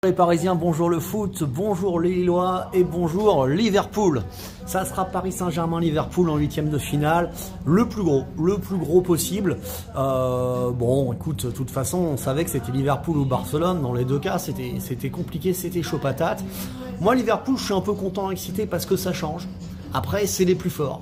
Les Parisiens, bonjour le foot, bonjour les Lillois et bonjour Liverpool. Ça sera Paris Saint-Germain-Liverpool en 8e de finale, le plus gros possible. Bon, écoute, de toute façon, on savait que c'était Liverpool ou Barcelone. Dans les deux cas, c'était compliqué, c'était chaud patate. Moi, Liverpool, je suis un peu content, excité parce que ça change. Après, c'est les plus forts.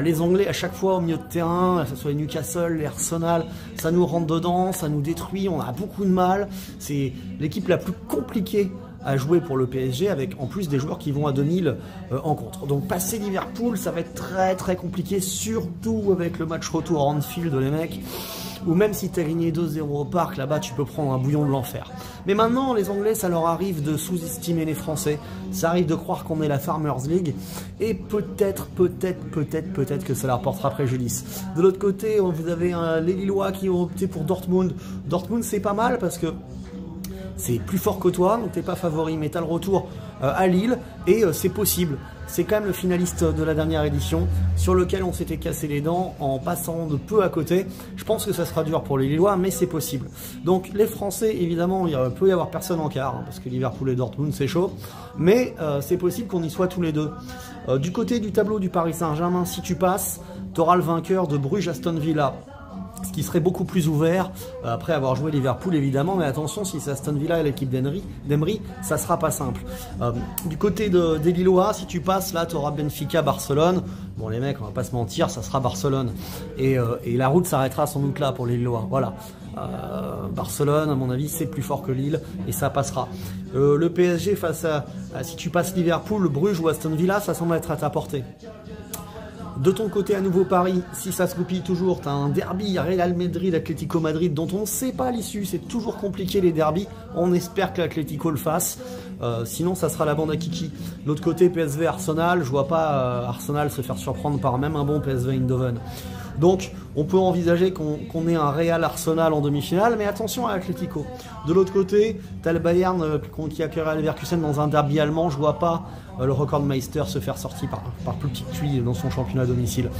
Les Anglais, à chaque fois au milieu de terrain, que ce soit les Newcastle, les Arsenal, ça nous rentre dedans, ça nous détruit, on a beaucoup de mal. C'est l'équipe la plus compliquée à jouer pour le PSG, avec en plus des joueurs qui vont à 2000 en contre. Donc passer Liverpool, ça va être très compliqué, surtout avec le match retour à Anfield, les mecs. Ou même si tu as gagné 2-0 au parc, là-bas tu peux prendre un bouillon de l'enfer. Mais maintenant, les Anglais, ça leur arrive de sous-estimer les Français. Ça arrive de croire qu'on est la Farmers League. Et peut-être que ça leur portera préjudice. De l'autre côté, vous avez les Lillois qui ont opté pour Dortmund. Dortmund, c'est pas mal parce que c'est plus fort que toi, donc t'es pas favori, mais t'as le retour à Lille, et c'est possible. C'est quand même le finaliste de la dernière édition, sur lequel on s'était cassé les dents en passant de peu à côté. Je pense que ça sera dur pour les Lillois, mais c'est possible. Donc les Français, évidemment, il peut y avoir personne en quart, hein, parce que Liverpool et Dortmund, c'est chaud. Mais c'est possible qu'on y soit tous les deux. Du côté du tableau du Paris Saint-Germain, si tu passes, t'auras le vainqueur de Bruges-Aston Villa. Ce qui serait beaucoup plus ouvert après avoir joué Liverpool évidemment, mais attention, si c'est Aston Villa et l'équipe d'Emery, ça sera pas simple. Du côté des Lillois, si tu passes là, tu auras Benfica-Barcelone. Bon les mecs, on va pas se mentir, ça sera Barcelone. Et la route s'arrêtera sans doute là pour les Lillois. Voilà. Barcelone, à mon avis, c'est plus fort que Lille et ça passera. Le PSG face à si tu passes Liverpool, Bruges ou Aston Villa, ça semble être à ta portée. De ton côté, à nouveau Paris, si ça se goupille toujours, tu as un derby Real Madrid, Atlético Madrid, dont on ne sait pas l'issue. C'est toujours compliqué les derbys. On espère que l'Atlético le fasse. Sinon, ça sera la bande à Kiki. De l'autre côté, PSV Arsenal. Je vois pas Arsenal se faire surprendre par même un bon PSV Eindhoven. Donc, on peut envisager qu'on ait un Real Arsenal en demi-finale, mais attention à l'Atlético. De l'autre côté, tu as le Bayern qui accueillera Leverkusen dans un derby allemand. Je vois pas le Recordmeister se faire sortir par plus petit que lui dans son championnat à domicile.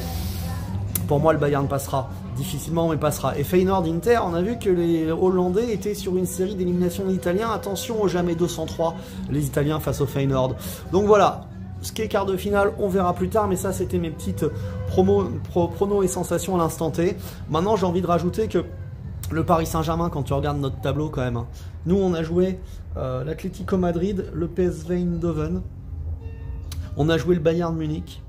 Pour moi, le Bayern passera. Difficilement, mais passera. Et Feyenoord-Inter, on a vu que les Hollandais étaient sur une série d'éliminations d'Italiens. Attention au jamais 203, les Italiens face au Feyenoord. Donc voilà. Ce qui est quart de finale, on verra plus tard, mais ça c'était mes petites pronos et sensations à l'instant T. Maintenant j'ai envie de rajouter que le Paris Saint-Germain, quand tu regardes notre tableau quand même, hein, nous on a joué l'Atlético Madrid, le PSV Eindhoven, on a joué le Bayern Munich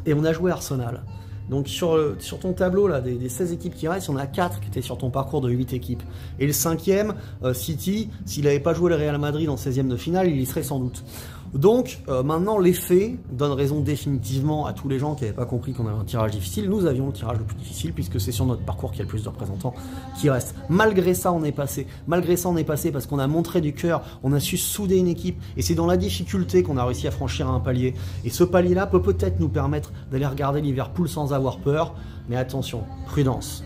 et on a joué Arsenal. Donc sur ton tableau là, des 16 équipes qui restent, on a 4 qui étaient sur ton parcours de 8 équipes. Et le 5e, City, s'il n'avait pas joué le Real Madrid en 16e de finale, il y serait sans doute. Donc maintenant les faits donnent raison définitivement à tous les gens qui n'avaient pas compris qu'on avait un tirage difficile. Nous avions le tirage le plus difficile puisque c'est sur notre parcours qu'il y a le plus de représentants qui restent. Malgré ça on est passé. Malgré ça on est passé parce qu'on a montré du cœur, on a su souder une équipe et c'est dans la difficulté qu'on a réussi à franchir un palier. Et ce palier là peut peut-être nous permettre d'aller regarder Liverpool sans avoir peur. Mais attention, prudence.